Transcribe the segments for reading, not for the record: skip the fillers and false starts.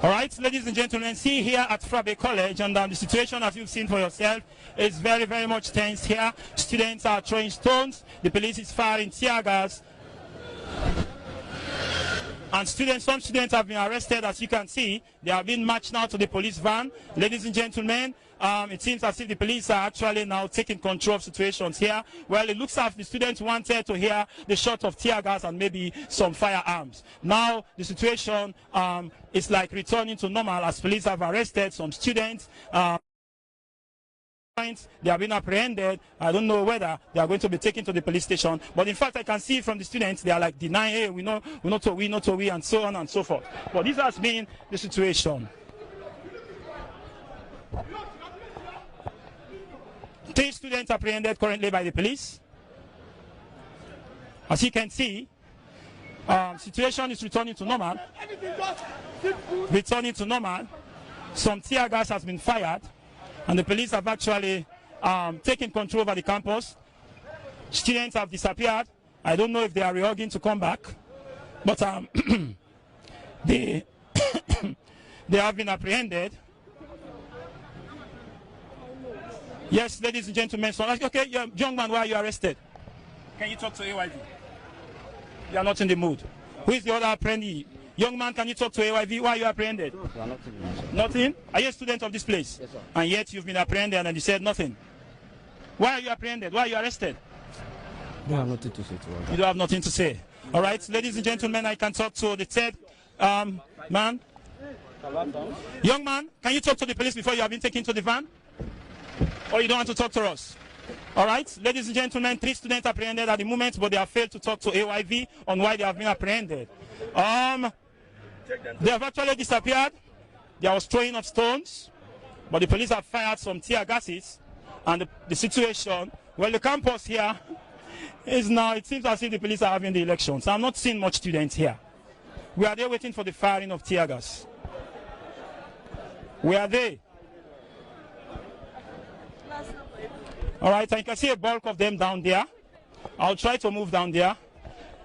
All right, ladies and gentlemen, see here at Frabe College, and the situation, as you've seen for yourself, is very, very much tense here. Students are throwing stones, the police is firing tear gas, and some students have been arrested. As you can see, they have been marched now to the police van. Ladies and gentlemen, it seems as if the police are actually now taking control of situations here. Well, it looks as if the students wanted to hear the shot of tear gas and maybe some firearms. Now the situation is like returning to normal as police have arrested some students. They have been apprehended. I don't know whether they are going to be taken to the police station, but in fact I can see from the students they are like denying, hey, we know, not to we, and so on and so forth. But this has been the situation. 3 students apprehended currently by the police. As you can see, situation is returning to normal. Returning to normal. Some tear gas has been fired, and the police have actually taken control over the campus. Students have disappeared. I don't know if they are reorganizing to come back, but they have been apprehended. Yes, ladies and gentlemen. So, okay, young man, why are you arrested? Can you talk to AYV? You are not in the mood. Who is the other apprentice? Young man, can you talk to AYV? Why are you apprehended? Nothing. Are you a student of this place? Yes, sir. And yet you've been apprehended and you said nothing. Why are you apprehended? Why are you arrested? I don't have nothing to say to her. You don't have nothing to say. All right, ladies and gentlemen, I can talk to the third man. Young man, can you talk to the police before you have been taken to the van? Or you don't want to talk to us? All right, ladies and gentlemen, 3 students apprehended at the moment, but they have failed to talk to AYV on why they have been apprehended. They have actually disappeared. There was throwing of stones, but the police have fired some tear gases, and the situation, well, the campus here is now, it seems as if the police are having the elections. I'm not seeing much students here. We are there waiting for the firing of tear gas. Where are they? All right, I can see a bulk of them down there. I'll try to move down there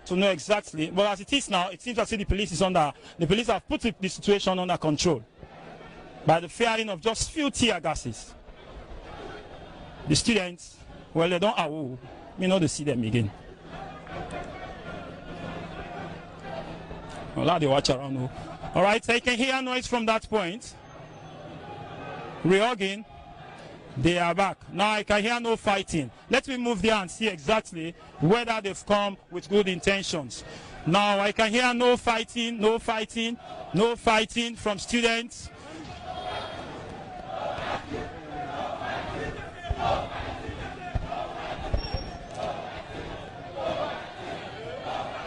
to know exactly. But as it is now, it seems as if the police have put the situation under control by the firing of just few tear gases. The students, well, they don't, we know to see them again. Well, they watch around. All right, so I can hear noise from that point. Reorgan. They are back. Now I can hear no fighting. Let me move there and see exactly whether they've come with good intentions. Now I can hear no fighting, no fighting, no fighting from students.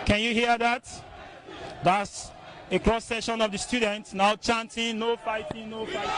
Can you hear that? That's a cross section of the students now chanting, no fighting, no fighting.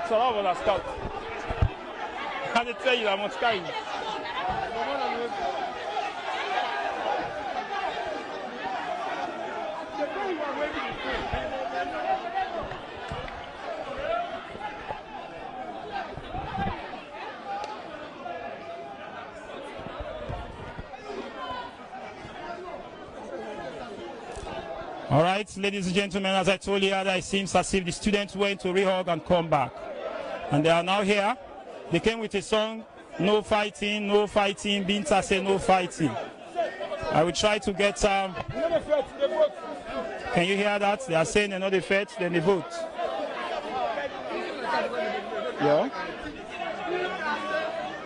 Ça va, voilà, scout. Quand tu sais, il a mon sky. All right, ladies and gentlemen, as I told you, it seems as if the students went to rehog and come back. And they are now here. They came with a song, no fighting, Binta say no fighting. I will try to get can you hear that? They are saying they're not the fight, then they vote. Yeah.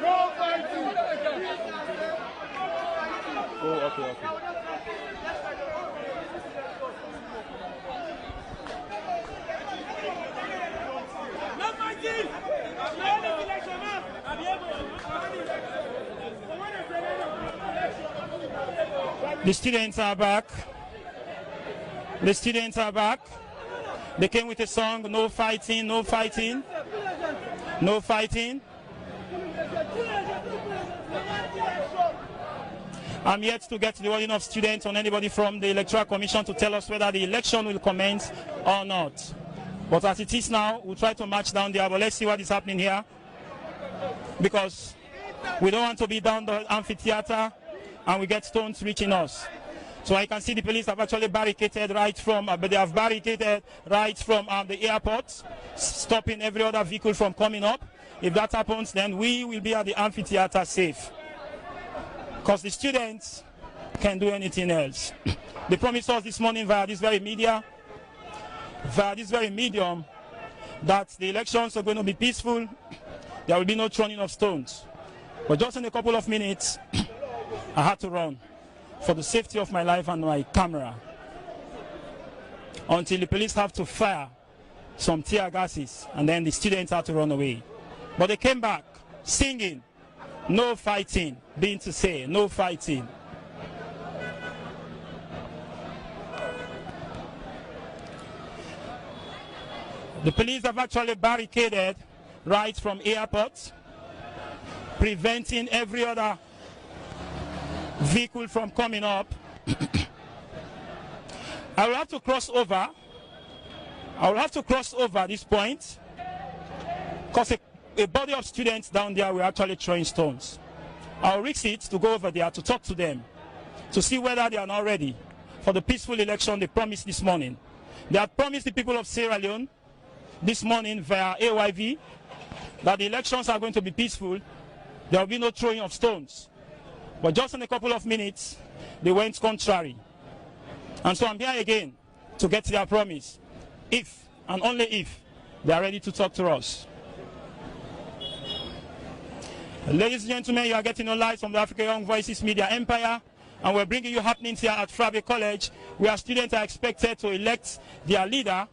No fighting. Oh, okay. The students are back. The students are back. They came with a song, no fighting, no fighting, no fighting. I'm yet to get the wording of students on anybody from the Electoral Commission to tell us whether the election will commence or not. But as it is now, we'll try to march down there, but let's see what is happening here. Because we don't want to be down the amphitheater and we get stones reaching us. So I can see the police have actually barricaded right from, but they have barricaded right from the airport, stopping every other vehicle from coming up. If that happens, then we will be at the amphitheater safe. Because the students can't do anything else. They promised us this morning via this very medium, that the elections are going to be peaceful. There will be no throwing of stones. But just in a couple of minutes, I had to run for the safety of my life and my camera until the police have to fire some tear gases, and then the students had to run away. But they came back singing, no fighting, being to say, no fighting. The police have actually barricaded right from airports, preventing every other vehicle from coming up. I will have to cross over. I will have to cross over this point because a body of students down there were actually throwing stones. I'll risk it to go over there to talk to them, to see whether they are now ready for the peaceful election they promised this morning. They had promised the people of Sierra Leone this morning via AYV that the elections are going to be peaceful. There will be no throwing of stones. But just in a couple of minutes, they went contrary. And so I'm here again to get their promise, if and only if they are ready to talk to us. Ladies and gentlemen, you are getting on live from the Africa Young Voices Media Empire, and we're bringing you happenings here at Frabe College, where students are expected to elect their leader,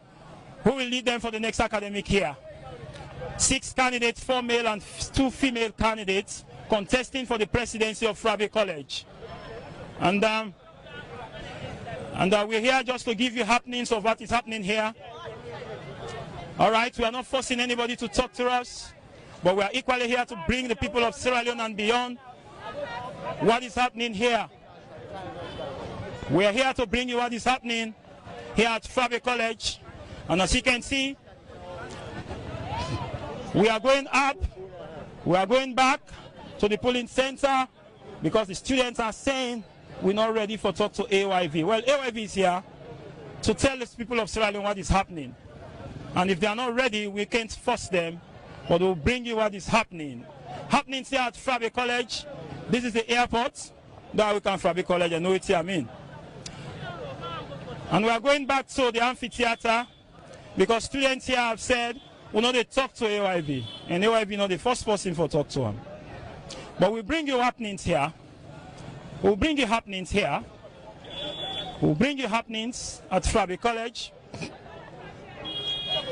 who will lead them for the next academic year. 6 candidates, 4 male and 2 female candidates, contesting for the presidency of Frabe College. And we're here just to give you happenings of what is happening here. All right, we are not forcing anybody to talk to us, but we are equally here to bring the people of Sierra Leone and beyond what is happening here. We are here to bring you what is happening here at Frabe College. And as you can see, we are going up, we are going back to the polling center because the students are saying we're not ready for talk to AYV. Well, AYV is here to tell the people of Sierra Leone what is happening. And if they are not ready, we can't force them, but we'll bring you what is happening. Happening here at Frabe College. This is the airport. That we come Frabe College, I know it's here, I mean. And we are going back to the amphitheater because students here have said we know they talk to AYV, and AYV not the first person for talk to them. But we bring you happenings here. We'll bring you happenings here. We'll bring you happenings at Fabi College.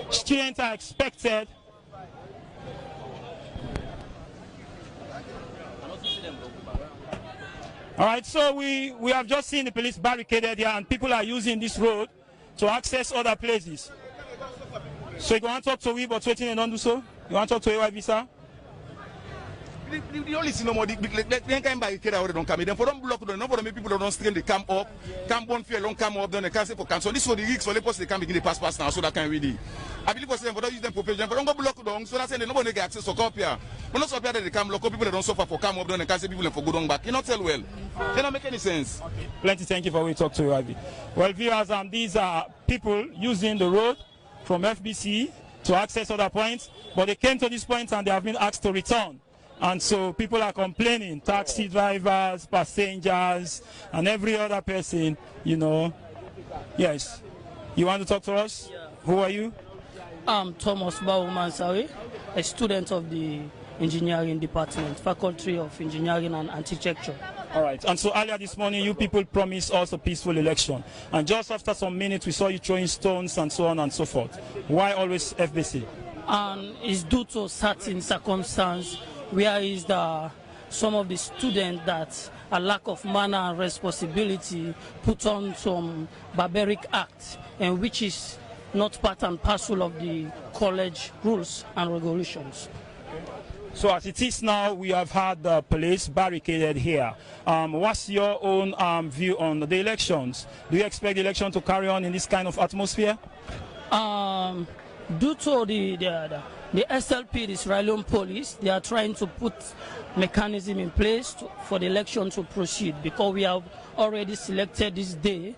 Students are expected all right, so we have just seen the police barricaded here and people are using this road to access other places. So you want to talk to we but waiting and don't do so? You want to talk to AYV, sir? The only thing no more, they can't barricade already don't come in. Then for them block them, no for them people don't stream, they come up, come on fair, don't come up, then they can't say for come. So this for the rigs, so they post they can begin the pass now, so that can really. I believe for them for don't use them for patient, for don't go block them, so that's saying nobody get access to copy. But not so that they come lock up, people don't suffer for come up, then they can't say people for go down back. You not tell well. Cannot make any sense. Okay. Plenty, thank you for we talk to you, Ivy. Well, viewers, these are people using the road from FBC to access other points, but they came to this point and they have been asked to return. And so people are complaining, taxi drivers, passengers, and every other person, you know. Yes. You want to talk to us? Yeah. Who are you? I'm Thomas Baumansawi, a student of the engineering department, Faculty of Engineering and Architecture. All right. And so earlier this morning, you people promised us a peaceful election. And just after some minutes, we saw you throwing stones and so on and so forth. Why always FBC? And it's due to certain circumstance where is some of the students that a lack of manner and responsibility put on some barbaric act, and which is not part and parcel of the college rules and regulations. So as it is now, we have had the police barricaded here. What's your own view on the elections? Do you expect the election to carry on in this kind of atmosphere? Due to the SLP, the Israeli police, they are trying to put mechanism in place for the election to proceed, because we have already selected this day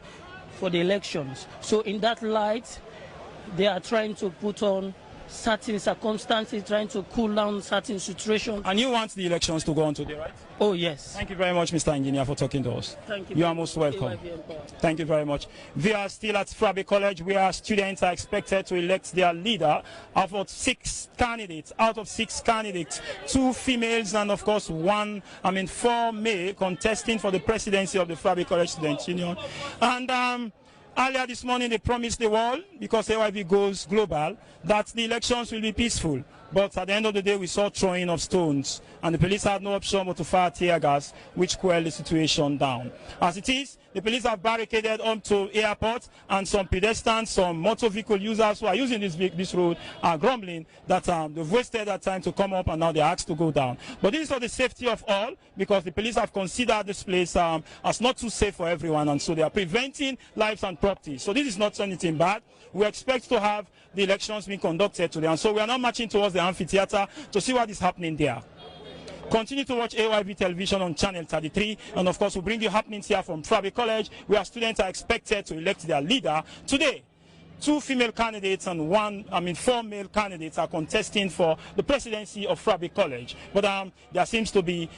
for the elections. So in that light, they are trying to put on certain circumstances, trying to cool down certain situations. And you want the elections to go on today, right? Oh, yes. Thank you very much, Mr. Engineer, for talking to us. Thank you. You are most welcome. Thank you very much. We are still at Fabi College, where students are expected to elect their leader. Out of 6 candidates, 2 females and of course 4 male contesting for the presidency of the Fabi College Student Union. And earlier this morning, they promised the world, because AYV goes global, that the elections will be peaceful. But at the end of the day, we saw throwing of stones, and the police had no option but to fire tear gas, which quelled the situation down. As it is, the police have barricaded onto airport, and some pedestrians, some motor vehicle users who are using this road are grumbling that they've wasted their time to come up and now they're asked to go down. But this is for the safety of all, because the police have considered this place as not too safe for everyone, and so they are preventing lives and property. So this is not anything bad. We expect to have the elections being conducted today, and so we are now marching towards the amphitheater to see what is happening there. Continue to watch AYV television on channel 33, and of course we'll bring you happenings here from Fabi College, where students are expected to elect their leader today. 2 female candidates and 4 male candidates are contesting for the presidency of Fabi College. But there seems to be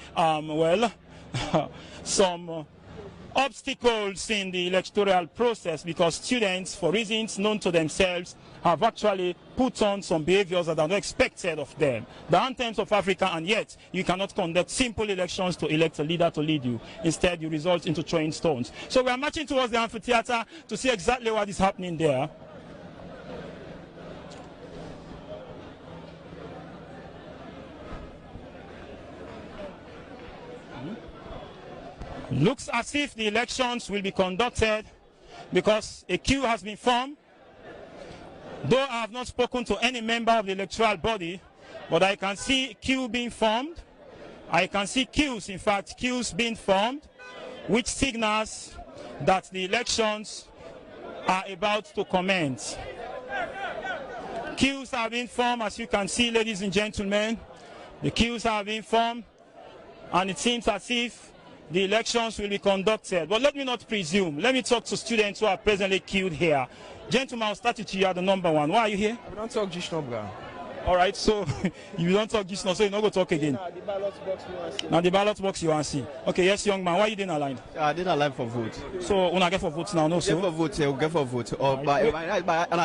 some obstacles in the electoral process, because students, for reasons known to themselves, have actually put on some behaviors that are not expected of them. The anthems of Africa, and yet you cannot conduct simple elections to elect a leader to lead you. Instead, you result into throwing stones. So we are marching towards the amphitheater to see exactly what is happening there. Looks as if the elections will be conducted, because a queue has been formed. Though I have not spoken to any member of the electoral body, but I can see queue being formed. I can see queues, in fact, queues being formed, which signals that the elections are about to commence. Queues are being formed, as you can see, ladies and gentlemen. The queues are being formed, and it seems as if the elections will be conducted. But let me not presume. Let me talk to students who are presently queued here. Gentlemen, I'll start with you. You are the number 1. Why are you here? I don't talk just number. All right, so you don't talk just now, so you're not going to talk again. The ballot box you want to see. Now the ballot box you want to see. Okay, yes, young man. Why are you doing a line? I did a line for vote. So when I get for votes now, no, Get so? for vote, yeah, we'll get for vote. Or by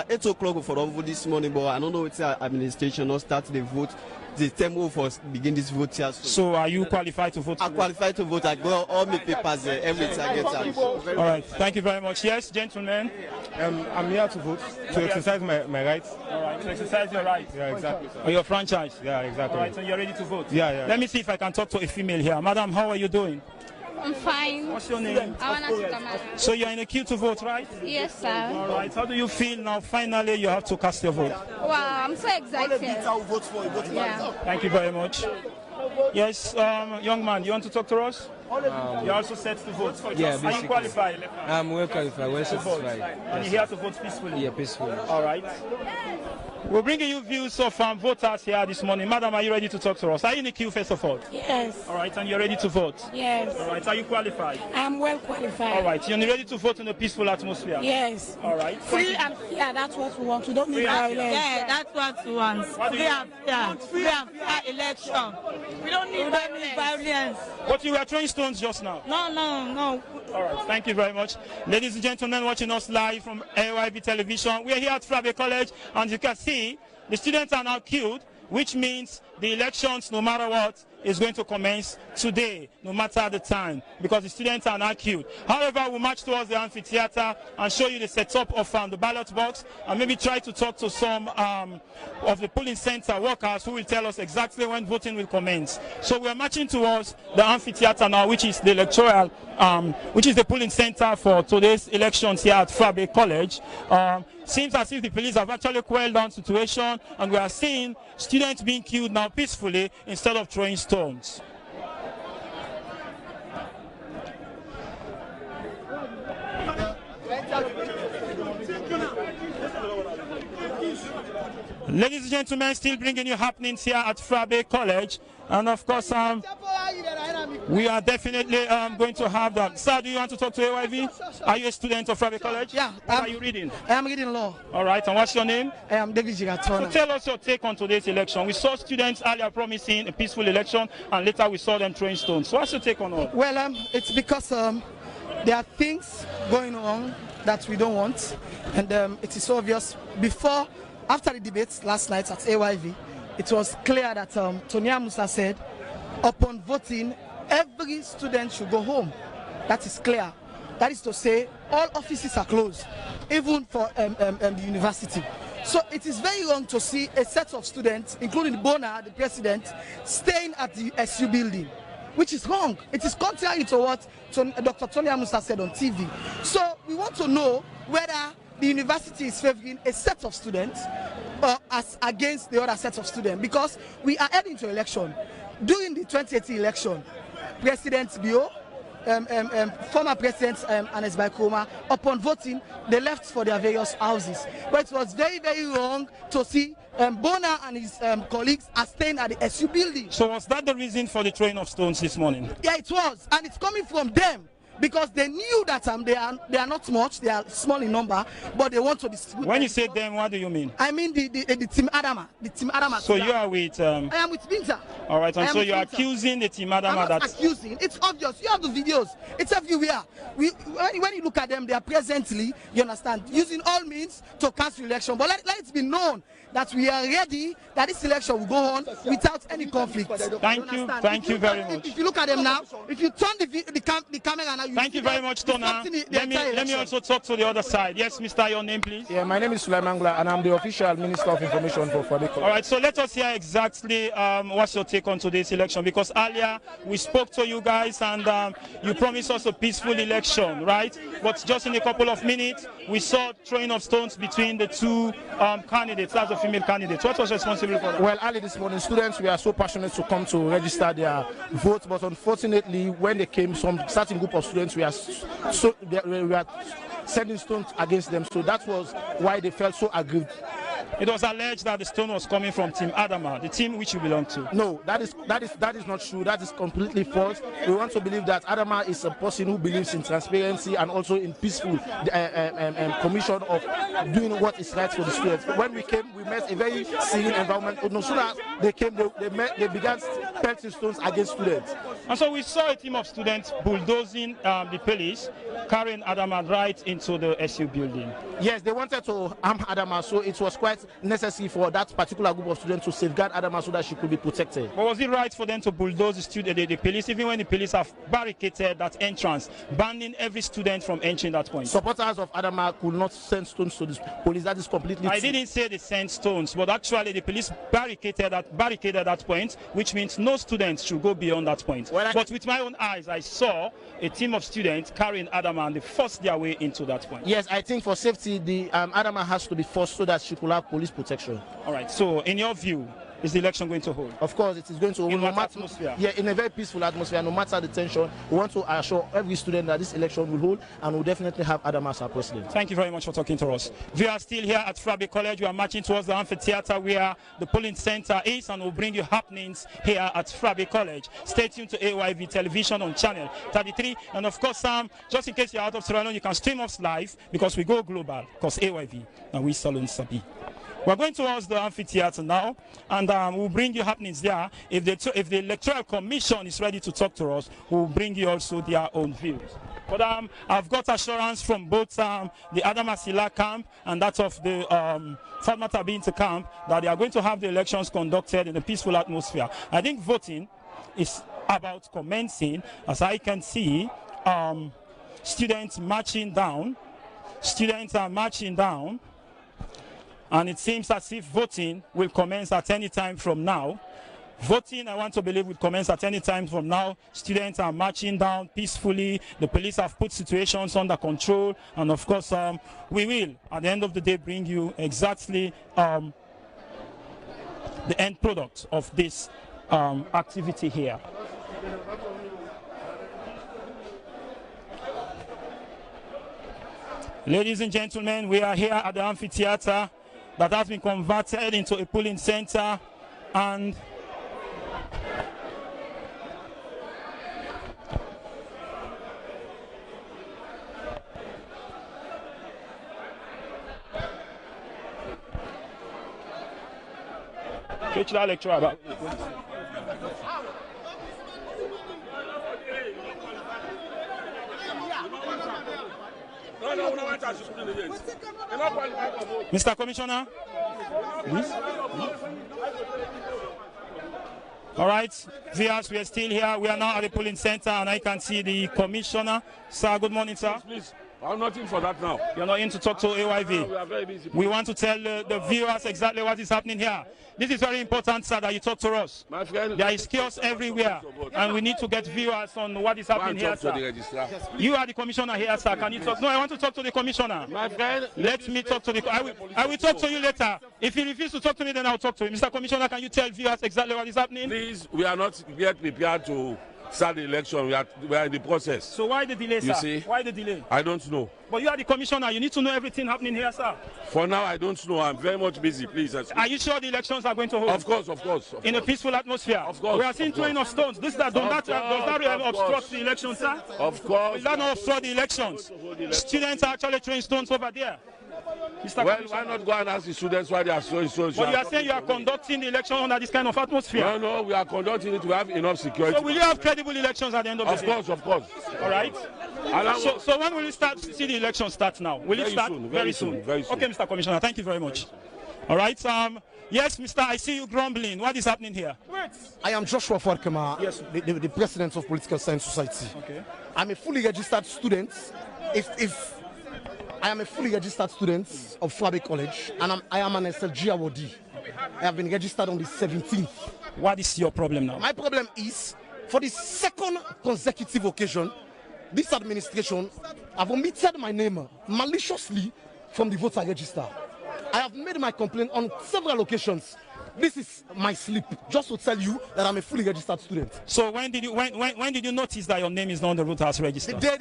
8 o'clock for the vote this morning, but I don't know it's administration not start the vote. the term for begin this vote here. So are you qualified to vote? I qualified to vote. I got all my papers there, everything I get them. All right, thank you very much. Yes, gentlemen. I'm here to vote, to exercise my rights. All right, to exercise your rights. Yeah, exactly. Or your franchise. Yeah, exactly. All right, so you're ready to vote? Yeah. Let me see if I can talk to a female here. Madam, how are you doing? I'm fine. What's your name? So you're in a queue to vote, right? Yes, sir. All right. How do you feel now? Finally, you have to cast your vote. Wow, I'm so excited. Yeah. Thank you very much. Yes, young man, you want to talk to us? You're also set to vote. Yeah, Are you qualified? I'm well qualified, well satisfied. And you're here to vote peacefully? Yeah, peacefully. All right. We're bringing you views of voters here this morning. Madam, are you ready to talk to us? Are you in the queue first of all? Yes. All right, and you're ready to vote? Yes. All right, are you qualified? I'm well qualified. All right, you're ready to vote in a peaceful atmosphere? Yes. All right. Free and fair, that's what we want. We don't need violence. Yeah, that's what we want. Free and fair election. We don't need violence. But you were throwing stones just now. No. All right, thank you very much. Ladies and gentlemen watching us live from AYB television, we are here at Frabe College, and you can see the students are now queued, which means the elections, no matter what, is going to commence today, no matter the time, because the students are now queued. However, we'll march towards the amphitheater and show you the setup of the ballot box, and maybe try to talk to some of the polling center workers who will tell us exactly when voting will commence. So we are marching towards the amphitheater now, which is the electoral, which is the polling center for today's elections here at Frabe College. Seems as if the police have actually quelled down the situation, and we are seeing students being killed now peacefully instead of throwing stones. Ladies and gentlemen, still bringing you happenings here at Frabe College, and of course we are definitely going to have that. Sir, do you want to talk to AYV? Are you a student of Frabe College? Yeah. What are you reading? I am reading law. All right, and what's your name? I am David Gigatona. So tell us your take on today's election. We saw students earlier promising a peaceful election, and later we saw them throwing stones. So what's your take on all? Well, it's because there are things going on that we don't want, and it is obvious. After the debates last night at AYV, it was clear that Tonia Musa said, upon voting, every student should go home. That is clear. That is to say, all offices are closed, even for the university. So it is very wrong to see a set of students, including Bona, the president, staying at the SU building, which is wrong. It is contrary to what Dr. Tonia Musa said on TV. So we want to know whether the university is favoring a set of students as against the other set of students, because we are heading to election. During the 2018 election, President Bio, former President Anes Baikoma, upon voting, they left for their various houses. But it was very, very wrong to see Bona and his colleagues are staying at the SU building. So was that the reason for the throwing of stones this morning? Yeah, it was, and it's coming from them, because they knew that they are not much, they are small in number, but they want to distribute. When you say them, what do you mean? I mean the Team Adama. The Team Adama. So you are with... I am with Binta. All right, and so you are accusing the Team Adama. I'm not accusing. It's obvious. You have the videos. It's everywhere. When you look at them, they are presently, you understand, using all means to cancel election. But let it be known that we are ready, that this election will go on without any conflict. Thank you very much. If you look at them now, if you turn the camera now, thank you very much, Tona. Let me also talk to the other side. Yes, Mr. Your name, please. Yeah, my name is Sulaiman Gula, and I'm the official Minister of Information for Frabe College. All right, so let us hear exactly what's your take on today's election, because earlier we spoke to you guys and you promised us a peaceful election, right? But just in a couple of minutes, we saw throwing of stones between the two candidates, as the female candidates. What was responsible for that? Well, early this morning, students were so passionate to come to register their votes, but unfortunately, when they came, some certain group of students were sending stones against them. So that was why they felt so aggrieved. It was alleged that the stone was coming from Team Adama, the team which you belong to. No, that is not true. That is completely false. We want to believe that Adama is a person who believes in transparency and also in peaceful commission of doing what is right for the students. When we came, we met a very serene environment. No sooner they came, they began pelting stones against students. And so we saw a team of students bulldozing the police, carrying Adama right into the SU building. Yes, they wanted to harm Adama, so it was quite necessary for that particular group of students to safeguard Adama so that she could be protected. But was it right for them to bulldoze the police, even when the police have barricaded that entrance, banning every student from entering that point? Supporters of Adama could not send stones to the police. That is completely I true. didn't say they sent stones, but actually the police barricaded that point, which means no students should go beyond that point. But with my own eyes, I saw a team of students carrying Adama and they forced their way into that point. Yes, I think for safety, the Adama has to be forced so that she could have police protection. All right. So, in your view, is the election going to hold? Of course, it is going to hold. In what atmosphere? Yeah, in a very peaceful atmosphere. No matter the tension, we want to assure every student that this election will hold, and we'll definitely have Adama as our president. Thank you very much for talking to us. We are still here at Frabe College. We are marching towards the amphitheater where the polling center is, and we'll bring you happenings here at Frabe College. Stay tuned to AYV television on channel 33, and of course, just in case you're out of Sierra Leone, you can stream us live because we go global. Because AYV and we Salon Sabi. We're going towards the amphitheater now, and we'll bring you happenings there. If the Electoral Commission is ready to talk to us, we'll bring you also their own views. But I've got assurance from both the Adama Sila camp and that of the Fatmata Binta camp that they are going to have the elections conducted in a peaceful atmosphere. I think voting is about commencing. As I can see, students marching down. Students are marching down. And it seems as if voting will commence at any time from now. Voting, I want to believe, will commence at any time from now. Students are marching down peacefully. The police have put situations under control. And of course, we will, at the end of the day, bring you exactly the end product of this activity here. Ladies and gentlemen, we are here at the amphitheater that has been converted into a polling center, and lecture about Mr. Commissioner, please. All right, viewers, we are still here. We are now at the polling center, and I can see the commissioner. Sir, good morning, sir. Please. I'm not in for that now. You're not in to talk to AYV? We are very busy. We want to tell the viewers exactly what is happening here. This is very important, sir, that you talk to us. My friend, there is chaos everywhere, and we need to get viewers on what is happening here, sir. You are the commissioner here, sir. Can you talk? No, I want to talk to the commissioner. My friend, let me talk to the... I will talk to you later. If you refuse to talk to me, then I'll talk to you. Mr. Commissioner, can you tell viewers exactly what is happening? Please, we are not yet prepared to start the election. We are in the process. So why the delay, sir? You see? Why the delay? I don't know. But you are the commissioner. You need to know everything happening here, sir. For now, I don't know. I'm very much busy. Please. Are you sure the elections are going to hold? Of course, of course. In a peaceful atmosphere? Of course. We are seeing throwing of stones. Does that obstruct the elections, sir? Of course. Will that not obstruct the elections? Students are actually throwing stones over there. Mr. Well, why not go and ask the students why they are throwing stones? But you are saying you are conducting the election under this kind of atmosphere? No, we are conducting it. We have enough security. So will you have credible elections at the end of the day? Of course. All right. So when will you see the election start now? Will it start? Very soon. Okay, Mr. Commissioner, thank you very much. All right. Yes, Mr. I see you grumbling. What is happening here? Wait. I am Joshua Farkema, yes, the president of Political Science Society. Okay. I'm a fully registered student. I am a fully registered student of Frabe College, and I am an SLG awardee. I have been registered on the 17th. What is your problem now? My problem is, for the second consecutive occasion, this administration have omitted my name maliciously from the voter register. I have made my complaint on several occasions. This is my slip, just to tell you that I'm a fully registered student. So when did you notice that your name is not on the voters register? The day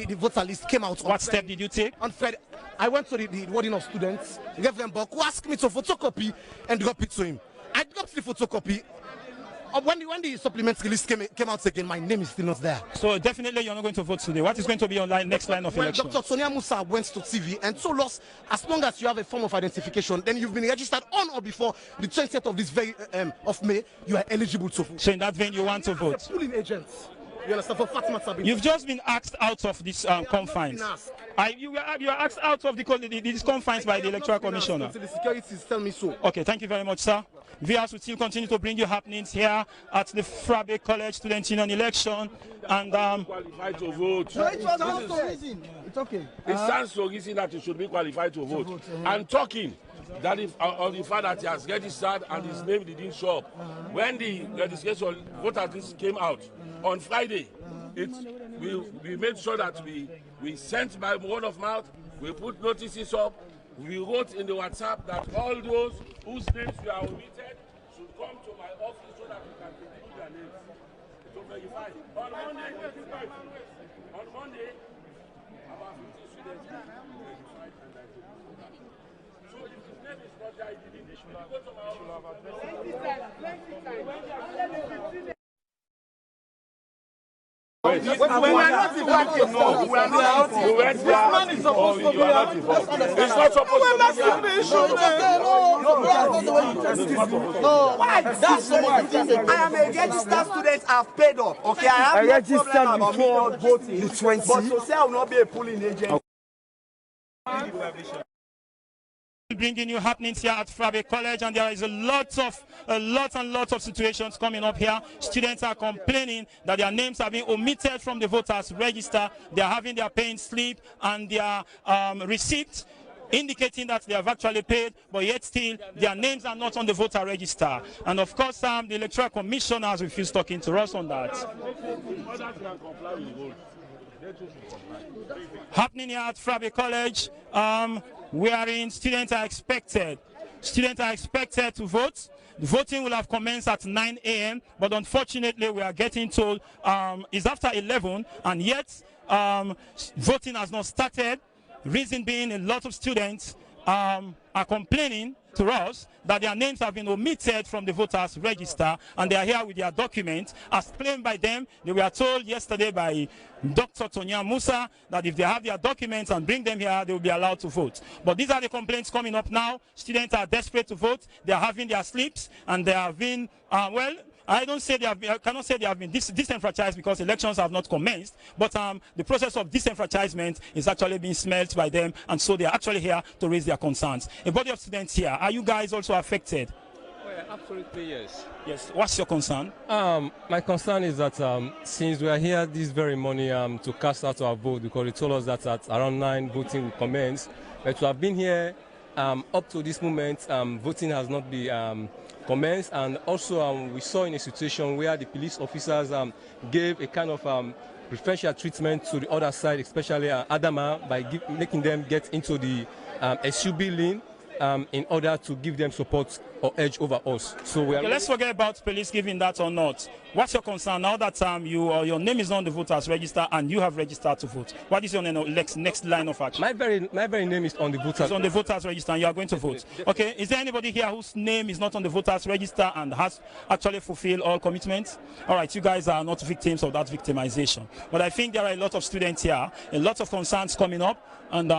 the voter list came out. What step did you take? On Friday, I went to the warden of students, Reverend Bok, who asked me to photocopy and drop it to him. I dropped the photocopy. When the supplementary list came out again, my name is still not there. So definitely you're not going to vote today. What is going to be on next line of election? Dr. Sonia Musa went to TV and told us, as long as you have a form of identification, then you've been registered on or before the 20th of this very of May, you are eligible to vote. So in that vein, you want to vote? Polling agents. You understand? For Fatima Sabine. You've just been asked out of this confines. You were asked out of these confines by the Electoral Commissioner. The securities tell me so. Okay, thank you very much, sir. Viewers will still continue to bring you happenings here at the Frabe College Student Union election. And qualified to vote. No, it was not so easy. It's okay. It sounds so easy that you should be qualified to vote. And talking that if on the fact that he has registered and his name didn't show up. When the registration voter list came out on Friday, we made sure that we sent by word of mouth, we put notices up, we wrote in the WhatsApp that all those whose names were omitted should come to my office so that we can review their names to verify. On Monday, about 50 students were verified and I did. So if his name is not there, he didn't go to my office. We are not involved. No, we are not. You went there. Man is supposed to be not involved. It's not supposed to be. No, why? That's the I am a registered student. I've paid up. Okay, I have no problem about me not voting. But to say I will not be a polling agent. Bringing you happenings here at Frabe College, and there is a lot and lots of situations coming up here. Students are complaining that their names have been omitted from the voters register. They are having their paying slip and their receipt indicating that they have actually paid, but yet still their names are not on the voter register. And of course, the Electoral Commission has refused talking to us on that. Happening here at Frabe College, wherein students are expected to vote. The voting will have commenced at 9 a.m. but unfortunately we are getting told it's after 11 and yet voting has not started. Reason being, a lot of students are complaining to us that their names have been omitted from the voters register and they are here with their documents as claimed by them. They were told yesterday by Dr. Sonia Musa that if they have their documents and bring them here, they will be allowed to vote. But these are the complaints coming up now. Students are desperate to vote. They are having their slips and they have been, I cannot say they have been disenfranchised because elections have not commenced, but the process of disenfranchisement is actually being smelt by them, and so they are actually here to raise their concerns. A body of students here, are you guys also affected? Well, absolutely, yes. Yes. What's your concern? My concern is that since we are here this very morning to cast out our vote, because they told us that at around 9 voting will commence, but we have been here up to this moment, voting has not been commenced, and also we saw in a situation where the police officers gave a kind of preferential treatment to the other side, especially Adama, by making them get into the SUB lane in order to give them support or edge over us. So we are. Okay, let's forget about police giving that or not. What's your concern now that your name is not on the voters register and you have registered to vote? What is your next line of action? My very name is on the voters. It's on the voters register and you are going to vote. Okay, is there anybody here whose name is not on the voters register and has actually fulfilled all commitments? All right, you guys are not victims of that victimization. But I think there are a lot of students here, a lot of concerns coming up, and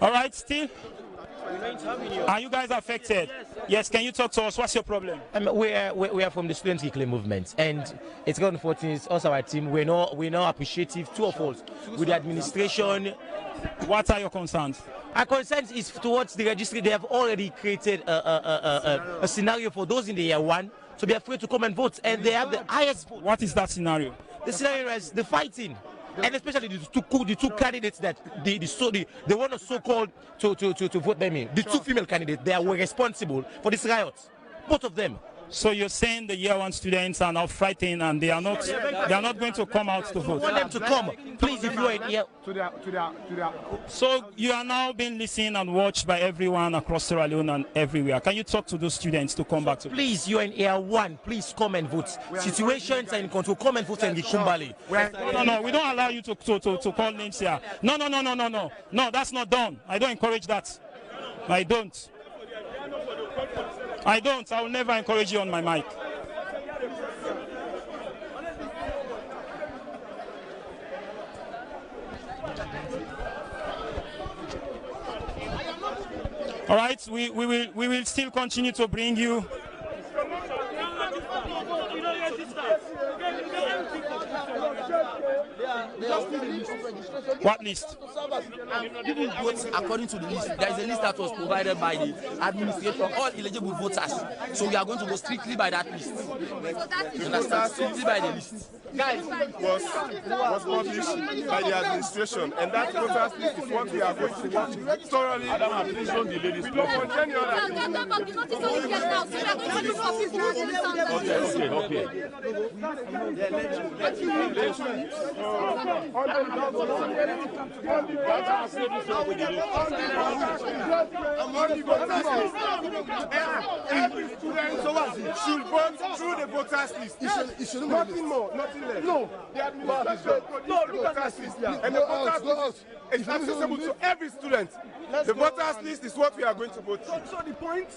all right, still? Are you guys affected? Yes, can you talk to us? What's your problem? We are from the Student Weekly movement, and it's got unfortunate. It's also our team. We're not appreciative, two of us, with the administration. What are your concerns? Our concerns is towards the registry. They have already created a scenario for those in the year 1 to be afraid to come and vote, and they have the highest vote. What is that scenario? The scenario is the fighting. And especially the two candidates that they want to so-called to vote them in. The two female candidates, they were responsible for this riot. Both of them. So you're saying the year 1 students are now frightened and they are not going to come out to vote? We want them to come, please, if you are here. So you are now being listened and watched by everyone across Sierra Leone and everywhere. Can you talk to those students to come back to? Please, you are in year 1. Please come and vote. Situations are in control. Come and vote in the Kumbali. No, we don't allow you to call names here. No, that's not done. I don't encourage that. I don't. I will never encourage you on my mic. All right, we will still continue to bring you. What list? People vote according to the list. There is a list that was provided by the administration, all eligible voters. So we are going to go strictly by that list. You understand? Strictly by the list. Guys, was published by the administration, and that voters list is what we are going to watch thoroughly. We don't want any other every student should vote through the voters list. Nothing more, nothing less. No, the administration produced the voters list, and the voters list is accessible to every student. The voters list is what we are going to vote through. So the point,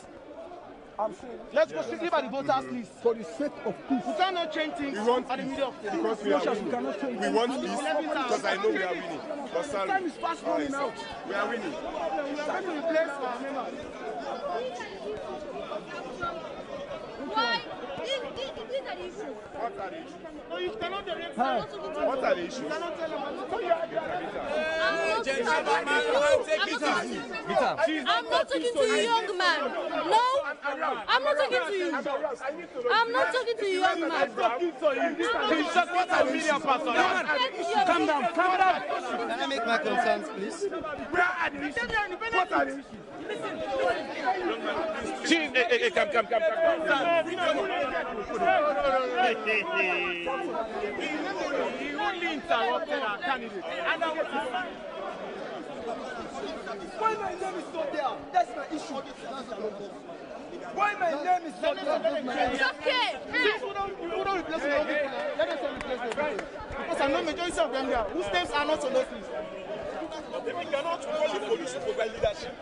let's go strictly by the voters list for the sake of peace. We cannot change things at the middle of the day. Because we are winning. We want peace because I know we are winning. But time is fast running out. We are winning. We are going to replace our members. Why? These are the issues. What are the issues? No, you cannot direct. What are the issues? You cannot tell them. I'm not talking to you, young man. No, I'm not talking to you. I'm not talking to you, young man. I'm talking to you. He's just what a media person. Calm down, calm down. Can I make my concerns, please? Where are the issues? What are the issues? Chief, come. He only interrupted our candidate. Why my name is not there? That's my issue. Why my name is not there? It's okay. Who don't replace me? Let us replace them. Because I know majority of them there whose names are not on those lists. We cannot call the police to provide leadership.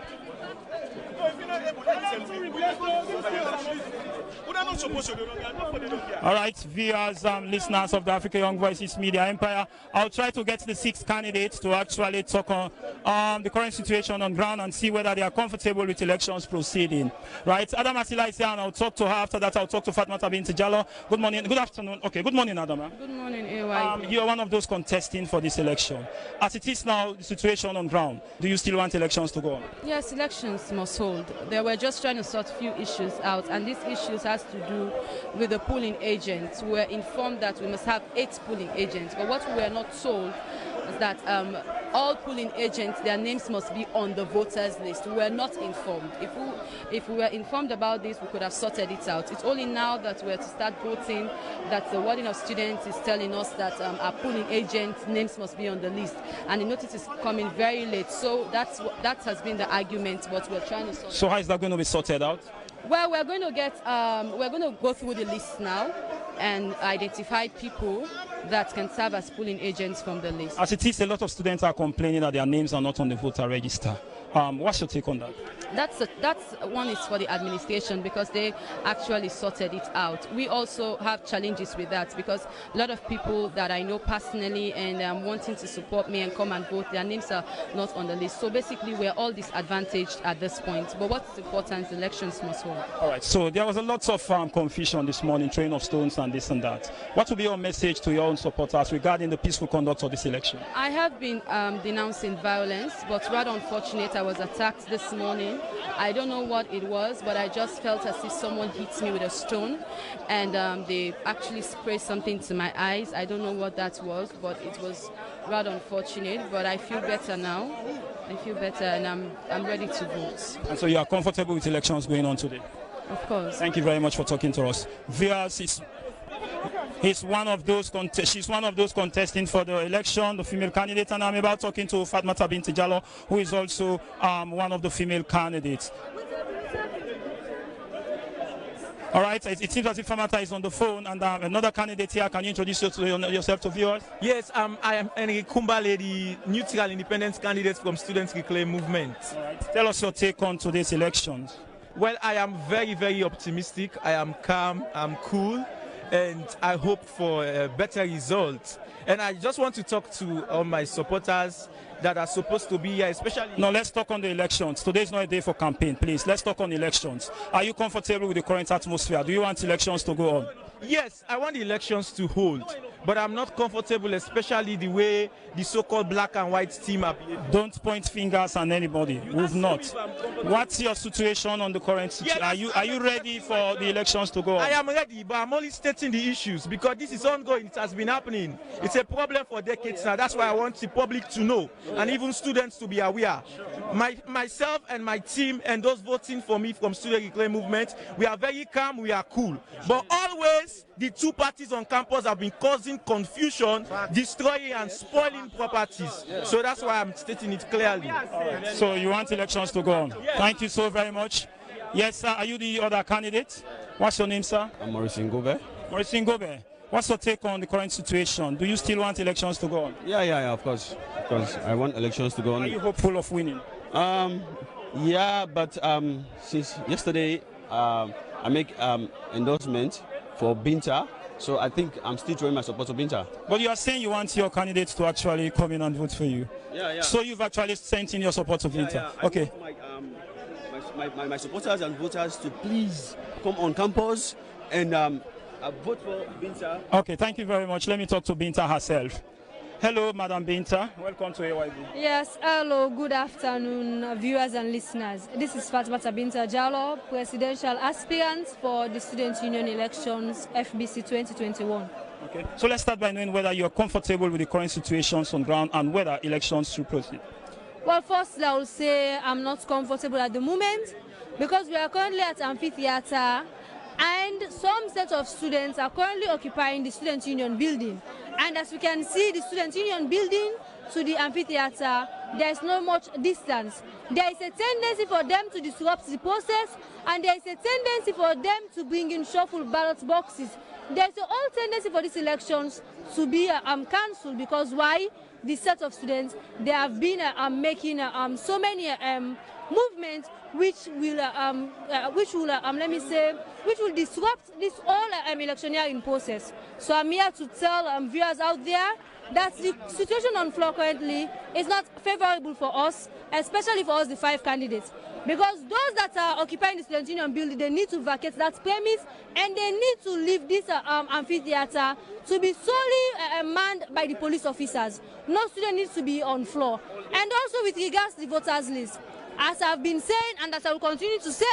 All right, viewers, listeners of the Africa Young Voices Media Empire, I'll try to get the 6 candidates to actually talk on the current situation on ground and see whether they are comfortable with elections proceeding. Right, Adam Asila is here, and I'll talk to her. After that, I'll talk to Fatmata Binti Jallow. Good morning, good afternoon. Okay, good morning, Adama. Good morning, AY. You're one of those contesting for this election. As it is now, the situation on ground, do you still want elections to go on? Yes, elections must hold. They were just trying to sort few issues out, and these issues has to do with the polling agents. We were informed that we must have 8 polling agents, but what we were not told is that all polling agents, their names must be on the voters list. We were not informed. If we were informed about this, we could have sorted it out. It's only now that we're to start voting that the warding of students is telling us that our polling agents' names must be on the list, and the notice is coming very late. So that has been the argument, but we're trying to sort. So how is that going to be sorted out? Well, we're going to go through the list now and identify people that can serve as polling agents from the list. As it is, a lot of students are complaining that their names are not on the voter register. What's your take on that? That's one is for the administration because they actually sorted it out. We also have challenges with that because a lot of people that I know personally and wanting to support me and come and vote, their names are not on the list. So basically, we're all disadvantaged at this point. But what's important, elections must hold. All right. So there was a lot of confusion this morning, throwing of stones and this and that. What will be your message to your own supporters regarding the peaceful conduct of this election? I have been denouncing violence, but rather unfortunate, I was attacked this morning. I don't know what it was, but I just felt as if someone hit me with a stone, and they actually sprayed something to my eyes. I don't know what that was, but it was rather unfortunate. But I feel better now. I feel better, and I'm ready to vote. And so you are comfortable with elections going on today? Of course. Thank you very much for talking to us. Viewers, she's one of those contesting for the election, the female candidate, and I'm about talking to Fatmata Binti Jallow, who is also one of the female candidates. All right, it seems as if Famata is on the phone, and another candidate here. Can you introduce yourself to viewers? Yes, I am Henry Kumbale, the neutral independent candidate from Students Reclaim Movement. All right. Tell us your take on today's elections. Well, I am very, very optimistic. I am calm, I'm cool, and I hope for a better result. And I just want to talk to all my supporters that are supposed to be here, especially... No, let's talk on the elections. Today is not a day for campaign, please. Let's talk on elections. Are you comfortable with the current atmosphere? Do you want elections to go on? Yes, I want the elections to hold, but I'm not comfortable, especially the way the so-called black and white team are behaving. Don't point fingers on anybody. We've not. What's your situation on the current situation? Are you ready for the elections to go on? I am ready, but I'm only stating the issues because this is ongoing. It has been happening. It's a problem for decades now. That's why I want the public to know and even students to be aware. Myself and my team and those voting for me from Student Reclaim Movement, we are very calm, we are cool. But always the two parties on campus have been causing confusion, destroying and spoiling properties. So that's why I'm stating it clearly. Right. So you want elections to go on? Yes. Thank you so very much. Yes, sir. Are you the other candidate? What's your name, sir? I'm Maurice Ngobe. Maurice Ngobe. What's your take on the current situation? Do you still want elections to go on? Yeah, of course. Because I want elections to go on. Are you hopeful of winning? Yeah, but since yesterday, I make endorsement for Binta, so I think I'm still showing my support to Binta. But you are saying you want your candidates to actually come in and vote for you. Yeah. So you've actually sent in your support to Binta. Yeah. Okay. My supporters and voters to please come on campus and vote for Binta. Okay, thank you very much. Let me talk to Binta herself. Hello, Madam Binta. Welcome to AYV. Yes, hello, good afternoon, viewers and listeners. This is Fatmata Binti Jallow, presidential aspirant for the Student Union elections, FBC 2021. Okay, so let's start by knowing whether you're comfortable with the current situations on ground and whether elections should proceed. Well, firstly, I will say I'm not comfortable at the moment because we are currently at amphitheater and some set of students are currently occupying the Student Union building. And as we can see, the Student Union building to the amphitheater, there is not much distance. There is a tendency for them to disrupt the process, and there is a tendency for them to bring in shuffle ballot boxes. There is a whole tendency for these elections to be cancelled because why? The set of students, they have been making so many movements which will disrupt this whole electioneering process. So I'm here to tell viewers out there that the situation on floor currently is not favorable for us, especially for us, the 5 candidates. Because those that are occupying the Student Union building, they need to vacate that premise and they need to leave this amphitheater to be solely manned by the police officers. No student needs to be on floor. And also with regards to the voters list, as I've been saying and as I will continue to say,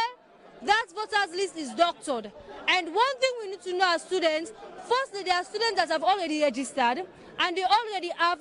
that voters list is doctored. And one thing we need to know as students, firstly, there are students that have already registered and they already have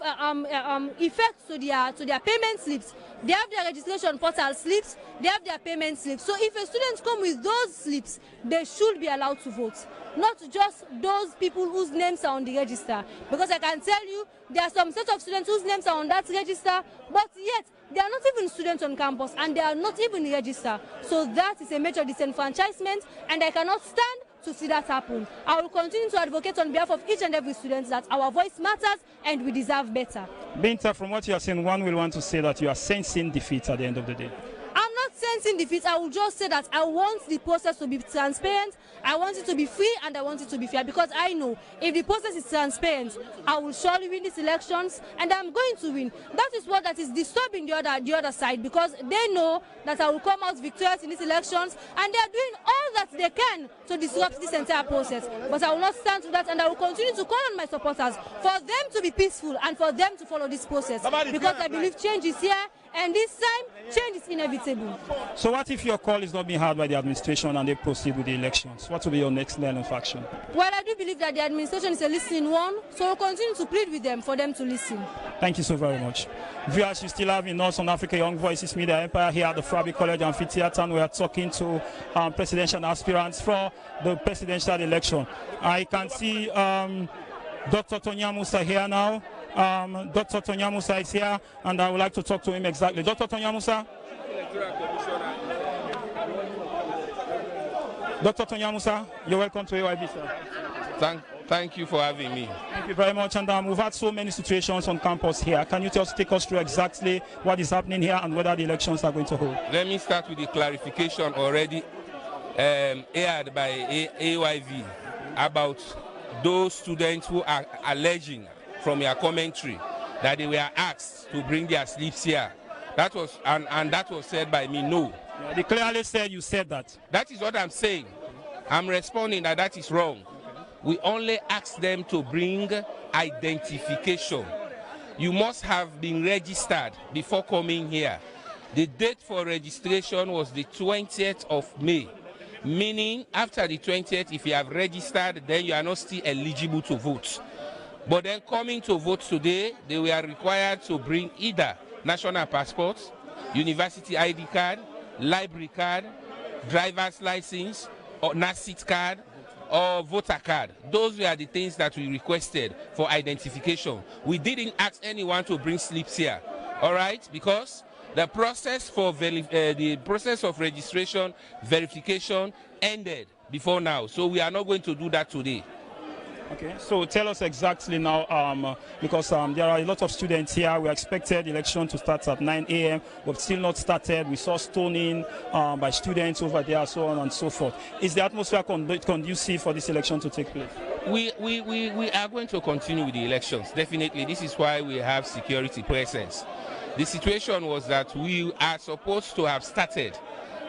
effects to their payment slips. They have their registration portal slips, they have their payment slips. So if a student comes with those slips, they should be allowed to vote. Not just those people whose names are on the register. Because I can tell you, there are some set of students whose names are on that register, but yet they are not even students on campus and they are not even registered. So that is a major disenfranchisement and I cannot stand to see that happen. I will continue to advocate on behalf of each and every student that our voice matters and we deserve better. Binta, from what you are saying, one will want to say that you are sensing defeat at the end of the day. I'm not sensing defeat. I will just say that I want the process to be transparent, I want it to be free, and I want it to be fair because I know if the process is transparent, I will surely win these elections and I'm going to win. That is what that is disturbing the other side because they know that I will come out victorious in these elections and they are doing all that they can to disrupt this entire process. But I will not stand to that and I will continue to call on my supporters for them to be peaceful and for them to follow this process because I believe change is here and this time change is inevitable. So what if your call is not being heard by the administration and they proceed with the elections? What will be your next line of action? Well, I do believe that the administration is a listening one, so we'll continue to plead with them for them to listen. Thank you so very much. Viewers, you still have in North on Africa Young Voices Media Empire here at the Fabric College Amphitheater, and we are talking to presidential aspirants for the presidential election. I can see Dr. Tonya Musa here now. Dr. Tonya Musa is here, and I would like to talk to him exactly. Dr. Tonya Musa? Dr. Tonya Musa, you're welcome to AYB, sir. Thank you for having me. Thank you very much. And we've had so many situations on campus here. Can you just take us through exactly what is happening here and whether the elections are going to hold? Let me start with the clarification already aired by AYV about those students who are alleging from your commentary that they were asked to bring their slips here. That was and that was said by me. No. Yeah, they clearly said you said that. That is what I'm saying. I'm responding that that is wrong. We only ask them to bring identification. You must have been registered before coming here. The date for registration was the 20th of May, meaning after the 20th, if you have registered, then you are not still eligible to vote. But then coming to vote today, they were required to bring either national passports, university ID card, library card, driver's license, or NASIT card, or voter card. Those were the things that we requested for identification. We didn't ask anyone to bring slips here, all right? Because the process for the process of registration, verification ended before now. So we are not going to do that today. Okay, so tell us exactly now, because there are a lot of students here. We expected the election to start at 9 a.m., but still not started. We saw stoning by students over there, so on and so forth. Is the atmosphere conducive for this election to take place? We are going to continue with the elections, definitely. This is why we have security presence. The situation was that we are supposed to have started,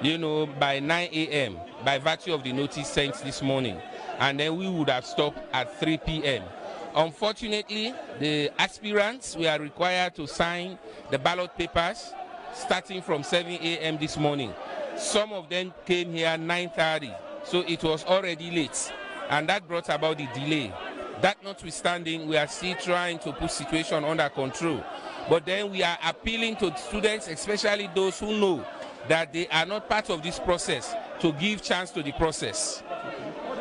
you know, by 9 a.m. by virtue of the notice sent this morning. And then we would have stopped at 3 p.m. Unfortunately, the aspirants were required to sign the ballot papers starting from 7 a.m. this morning. Some of them came here at 9:30, so it was already late, and that brought about the delay. That notwithstanding, we are still trying to put situation under control. But then we are appealing to students, especially those who know that they are not part of this process, to give chance to the process.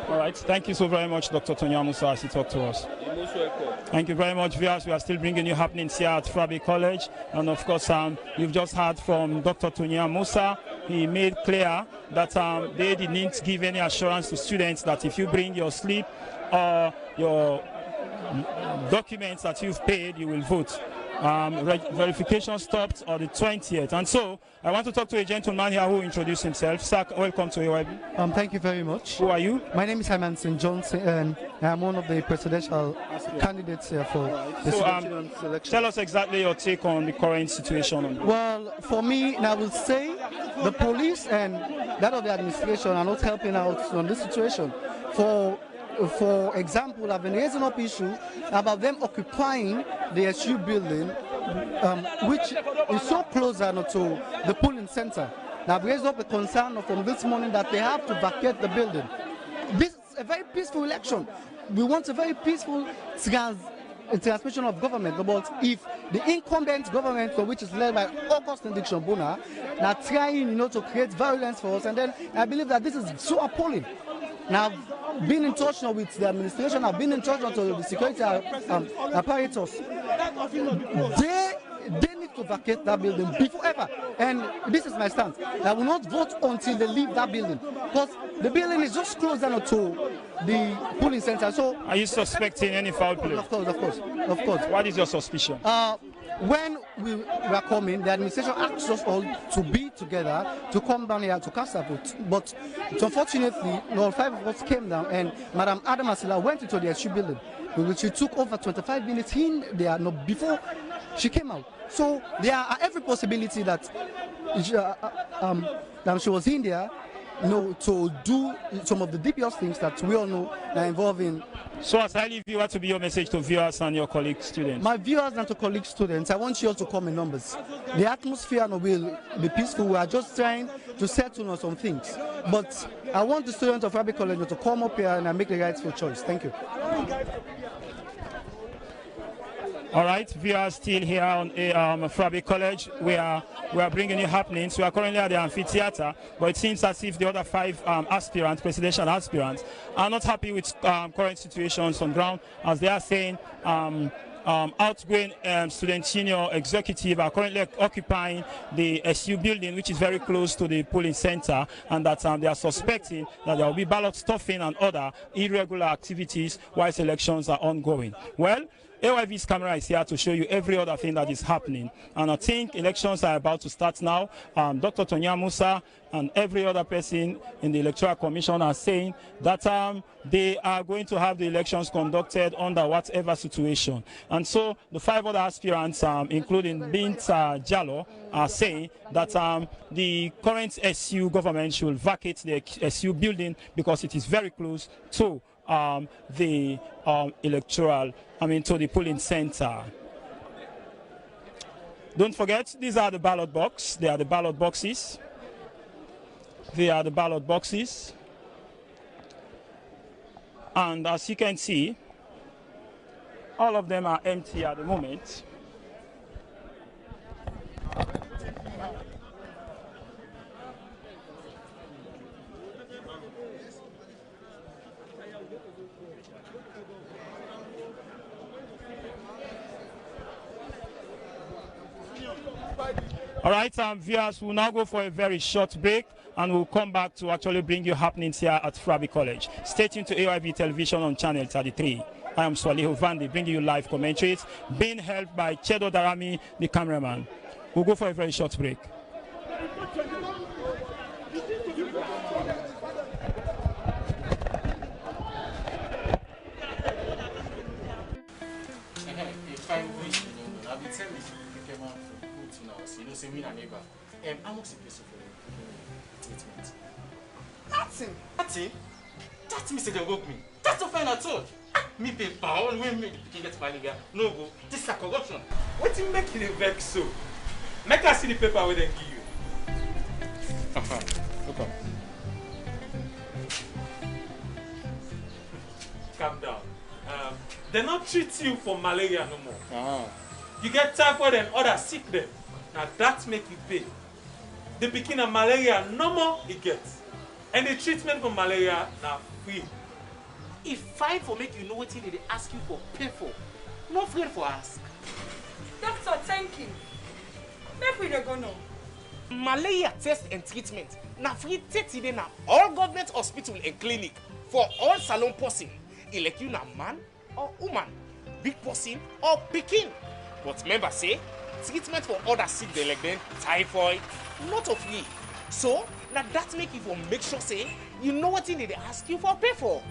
All right, thank you so very much, Dr. Tonya Musa, as you talk to us. You're most welcome. Thank you very much, viewers. We are still bringing you happenings here at Frabe College. And of course, we've just heard from Dr. Tonya Musa. He made clear that they didn't give any assurance to students that if you bring your slip or your documents that you've paid, you will vote. Verification stopped on the 20th. And so I want to talk to a gentleman here who introduced himself. Sir, welcome to AYB. Thank you very much. Who are you? My name is Hyman St. Johnson, and I'm one of the presidential candidates here for the election. Tell us exactly your take on the current situation. Well, for me, I will say the police and that of the administration are not helping out on this situation. For example, I've been raising up issue about them occupying the SU building, which is so close to the polling center. Now, I've raised up a concern from this morning that they have to vacate the building. This is a very peaceful election. We want a very peaceful transmission of government. But if the incumbent government, which is led by August Ndiction Bona, are trying, to create violence for us, and then I believe that this is so appalling. Now, I've been in touch with the administration, I've been in touch with the security apparatus. They need to vacate that building before ever. And this is my stance. I will not vote until they leave that building. Because the building is just close down to the polling center. So, are you suspecting any foul play? Of course. What is your suspicion? When we were coming, the administration asked us all to be together to come down here to cast a vote. But unfortunately, all 5 of us came down, and Madam Adam Asila went into the SU building, which she took over 25 minutes in there before she came out. So there are every possibility that she was in there, to do some of the dubious things that we all know are involved in. So as I leave you, what will be your message to viewers and your colleague students? My viewers and to colleague students, I want you all to come in numbers. The atmosphere will be peaceful. We are just trying to settle on some things. But I want the students of Frabe College to come up here and make the rightful choice. Thank you. All right, we are still here on Frabi College. We are bringing you happenings. We are currently at the amphitheater, but it seems as if the other 5 aspirants, presidential aspirants, are not happy with current situations on ground, as they are saying outgoing student senior executive are currently occupying the SU building, which is very close to the polling center, and that they are suspecting that there will be ballot stuffing and other irregular activities whilst elections are ongoing. Well, AYV's camera is here to show you every other thing that is happening, and I think elections are about to start now. Dr. Tonya Musa and every other person in the Electoral Commission are saying that they are going to have the elections conducted under whatever situation. And so the 5 other aspirants, including Bint Jallo, are saying that the current SU government should vacate the SU building because it is very close to the to the polling center. Don't forget, these are the ballot boxes. They are the ballot boxes. They are the ballot boxes. And as you can see, all of them are empty at the moment. All right, viewers, we'll now go for a very short break, and we'll come back to actually bring you happenings here at Frabi College. Stay tuned to AYV Television on Channel 33. I am Swaliho Vandi, bringing you live commentaries, being helped by Chedo Darami, the cameraman. We'll go for a very short break. How much is it for treatment? Nothing. Nothing? That's Mr. Dengogmi. That's not fine at all. Me pay power when me can get malaria. No go. This is a corruption. What you make it vex so? Make us see the paper where they give you. Look up. Calm down. They not treat you for malaria no more. You get typhoid and other sickness. Now that make you pay. The beginning of malaria no more it gets. And the treatment for malaria now free. If fine for make you know what they ask you for pay for. No afraid for ask. Doctor, thank you. Make we go now. Malaria test and treatment. Now free 30 days now. All government hospital and clinic for all salon person. Elect you now man or woman, big person or pikin. But remember say, treatment for other sick they like them, typhoid, not of free. So now that make you for make sure say you know what they ask you for pay for.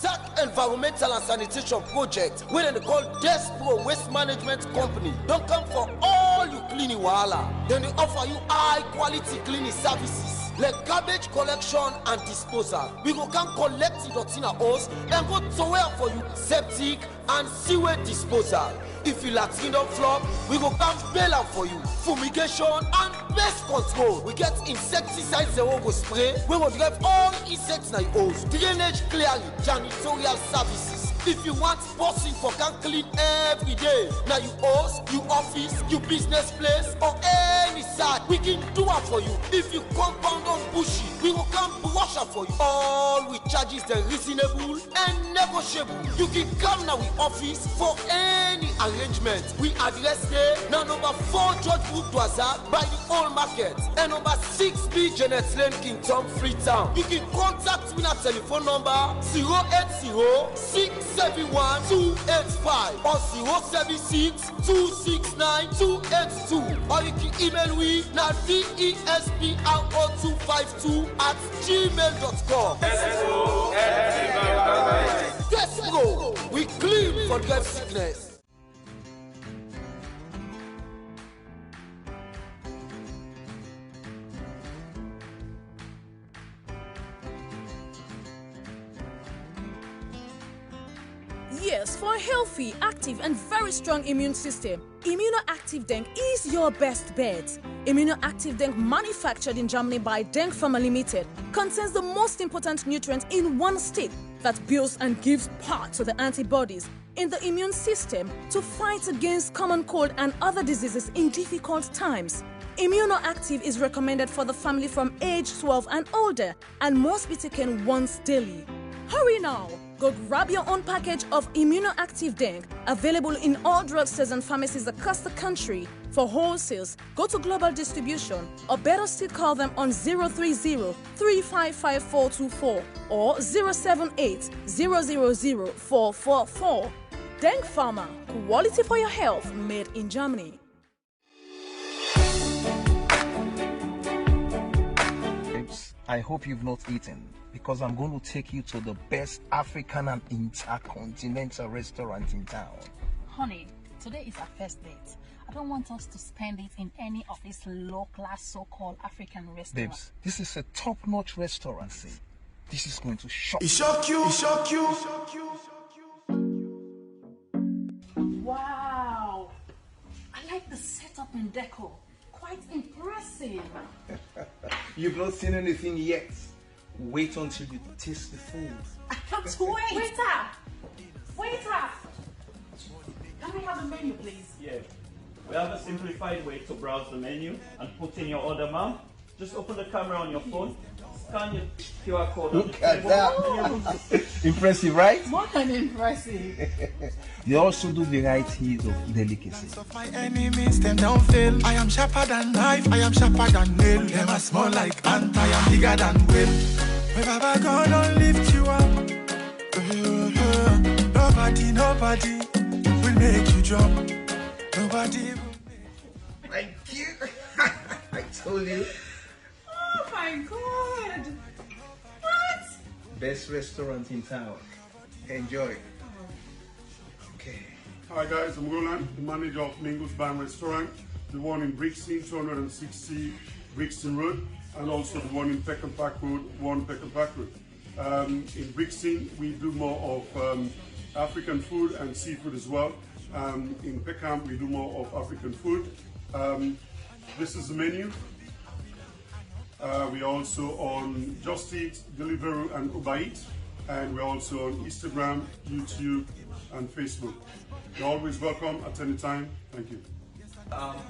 ZAC Environmental and Sanitation Project, where they call Despro Waste Management Company. Don't come for all you cleaning wahala. Then they offer you high quality cleaning services like garbage collection and disposal. We go come collect the dirty na hose and go to where for you septic and sewage disposal. If you latrine don't flop, we go come bail out for you. Fumigation and pest control. We get insecticides they will go spray. We will drive all insects na your hose. Drainage clearly, janitorial services. If you want bossing for can clean every day, now you hose, you office, you business place, or any side, we can do it for you. If you compound on bushy, we will come brush up for you. All with charges that reasonable and negotiable. You can come now with office for any arrangement. We address there now number 4 George Brook Dwazak by the old market and number 6B Janet Lane Kingdom Freetown. You can contact me at telephone number 080-671-285 or 076-269-282, or you can email me now despro252@gmail.com. Despro, we clean for grave sickness. Yes, for a healthy, active, and very strong immune system, Immunoactive Denk is your best bet. Immunoactive Denk, manufactured in Germany by Denk Pharma Limited, contains the most important nutrient in one stick that builds and gives power to the antibodies in the immune system to fight against common cold and other diseases in difficult times. Immunoactive is recommended for the family from age 12 and older and must be taken once daily. Hurry now! Go grab your own package of Immunoactive Denk, available in all drugstores and pharmacies across the country. For wholesales, go to Global Distribution, or better still call them on 030-355-424 or 078-000-444. Denk Pharma, quality for your health, made in Germany. I hope you've not eaten, because I'm going to take you to the best African and intercontinental restaurant in town. Honey, today is our first date. I don't want us to spend it in any of these low-class so-called African restaurants. Babes, this is a top-notch restaurant. See, this is going to shock you. It shock you. It shock you. Wow, I like the setup and decor. Quite impressive. You've not seen anything yet. Wait until you taste the food. I can't wait. Waiter! Can we have the menu, please? Yeah. We have a simplified way to browse the menu and put in your order, ma'am. Just open the camera on your phone, scan your QR code. Look at that. Impressive, right? More than impressive. They also do varieties of delicacies. My enemies, them don't fail. I am sharper than knife, I am sharper than nail. Them are small like ant, I am bigger than whale. My Baba God don't lift you up. Nobody will make you jump. Nobody will Thank you. I told you. Oh my God. What? Best restaurant in town. Enjoy. Okay. Hi guys, I'm Roland, the manager of Mingo's Bar and Restaurant, the one in Brixton, 260 Brixton Road, and also the one in Peckham Park Road, 1 Peckham Park Road. In Brixton, we do more of African food and seafood as well. In Peckham, we do more of African food. This is the menu. We're also on Just Eat, Deliveroo and Uber Eats, and we're also on Instagram, YouTube and Facebook. You're always welcome at any time. Thank you.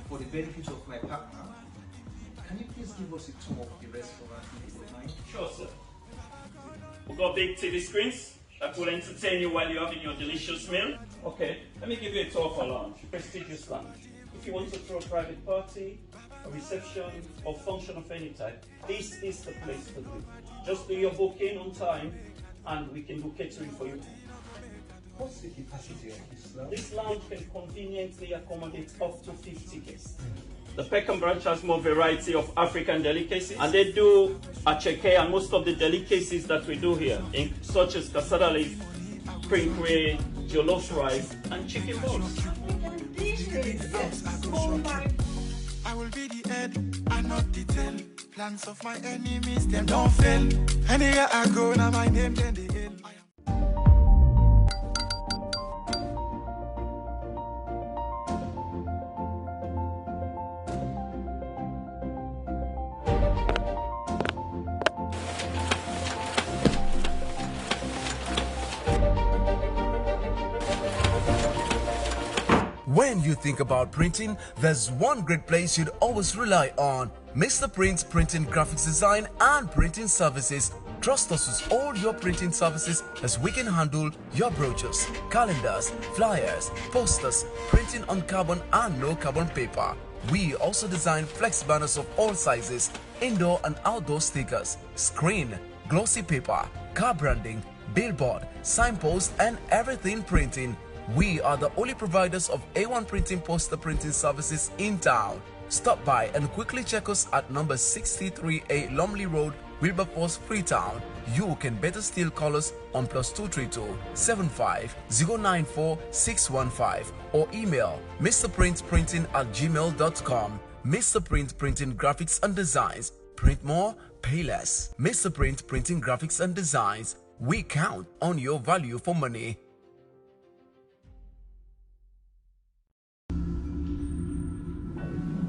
For the benefit of my partner, can you please give us a tour of the restaurant if you don't mind? Sure, sir. We've got big TV screens that will entertain you while you're having your delicious meal. Okay, let me give you a tour for lunch. Prestigious lunch. If you want to throw a private party, a reception, or function of any type, this is the place to do. Just do your booking on time, and we can do catering for you. What's the capacity of this lounge? This lounge can conveniently accommodate up to 50 guests. The Peckham branch has more variety of African delicacies, and they do acheke and most of the delicacies that we do here, such as cassava leaf, crinkwe, jollof rice, and chicken balls. I will be the head and not the tail. Plans of my enemies, them don't fail. Anywhere I go, now my name, then they hail. When you think about printing, there's one great place you'd always rely on. Mr. Print Printing Graphics Design and Printing Services. Trust us with all your printing services as we can handle your brochures, calendars, flyers, posters, printing on carbon and no carbon paper. We also design flex banners of all sizes, indoor and outdoor stickers, screen, glossy paper, car branding, billboard, signpost and everything printing. We are the only providers of A1 printing poster printing services in town. Stop by and quickly check us at number 63A Lumley Road, Wilberforce, Freetown. You can better still call us on +232 75 094 615 or email mrprintprinting@gmail.com. Mr. Print Printing Graphics and Designs. Print more, pay less. Mr. Print Printing Graphics and Designs. We count on your value for money.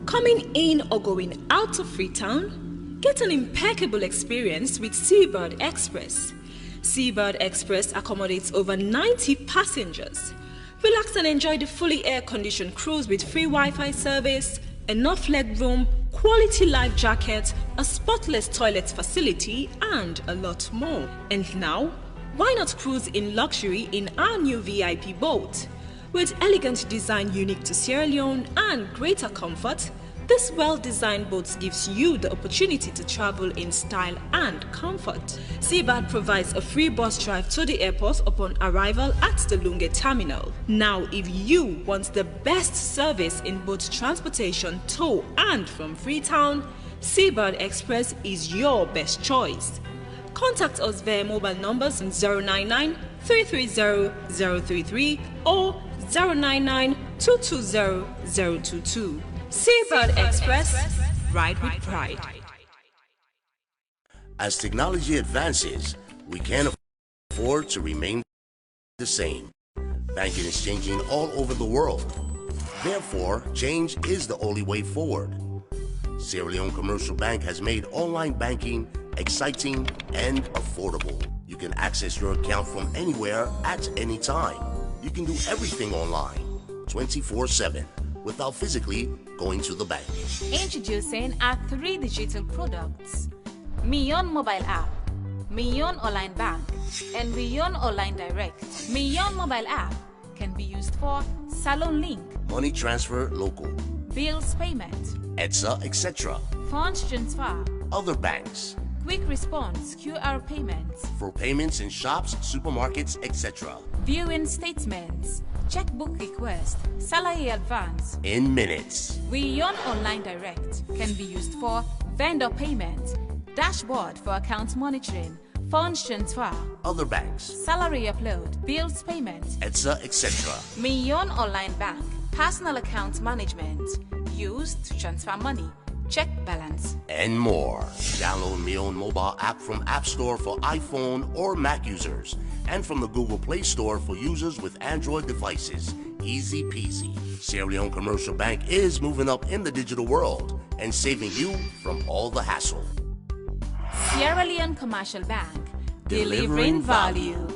Coming in or going out of Freetown? Get an impeccable experience with Seabird Express. Seabird Express accommodates over 90 passengers. Relax and enjoy the fully air-conditioned cruise with free Wi-Fi service, enough legroom, quality life jackets, a spotless toilet facility, and a lot more. And now, why not cruise in luxury in our new VIP boat? With elegant design unique to Sierra Leone and greater comfort, this well-designed boat gives you the opportunity to travel in style and comfort. Seabird provides a free bus drive to the airport upon arrival at the Lunge terminal. Now, if you want the best service in both transportation to and from Freetown, Seabird Express is your best choice. Contact us via mobile numbers 099 330 033 or 099 220 022. Seabird Express, ride with pride. As technology advances, we can't afford to remain the same. Banking is changing all over the world. Therefore, change is the only way forward. Sierra Leone Commercial Bank has made online banking exciting and affordable. You can access your account from anywhere at any time. You can do everything online, 24/7. Without physically going to the bank. Introducing our 3 digital products: Mion Mobile App, Mion Online Bank, and Mion Online Direct. Mion Mobile App can be used for Salon Link, money transfer local, bills payment, ETSA, etc. funds transfer, other banks, quick response QR payments, for payments in shops, supermarkets, etc. Viewing statements, checkbook request, salary advance in minutes. Mion Online Direct can be used for vendor payment, dashboard for account monitoring, funds transfer, other banks, salary upload, bills payment, ETSA, etc. Mion Online Bank, personal account management, used to transfer money, check balance, and more. Download Mion mobile app from App Store for iPhone or Mac users, and from the Google Play Store for users with Android devices. Easy peasy. Sierra Leone Commercial Bank is moving up in the digital world and saving you from all the hassle. Sierra Leone Commercial Bank, delivering value.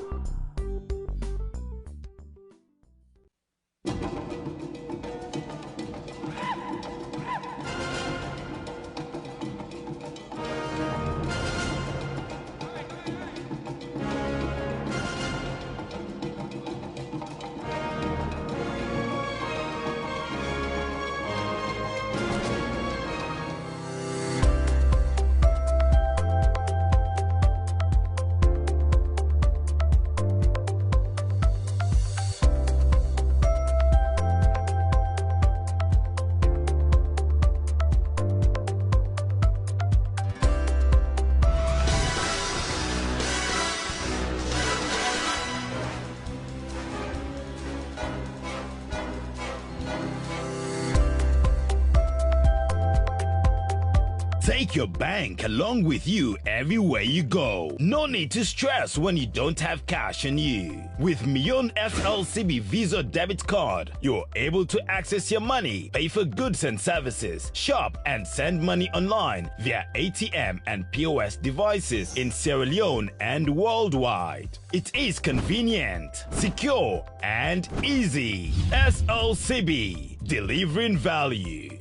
Take your bank along with you everywhere you go. No need to stress when you don't have cash on you. With Mion FLCB Visa debit card, you're able to access your money, pay for goods and services, shop and send money online via ATM and POS devices in Sierra Leone and worldwide. It is convenient, secure, and easy. SLCB, delivering value.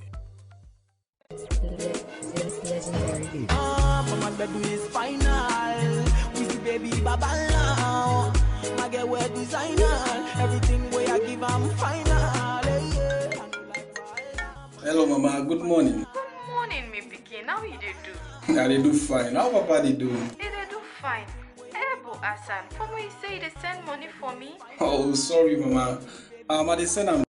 My baby is final. We see baby baba now. I get wear designer. Everything where I give I'm final. Hello mama, good morning. Good morning, me pikin. How you dey do? I dey do fine. How papa dey do? They do fine. Ebo Asan, for me say they send money for me. Oh sorry mama. I dey send am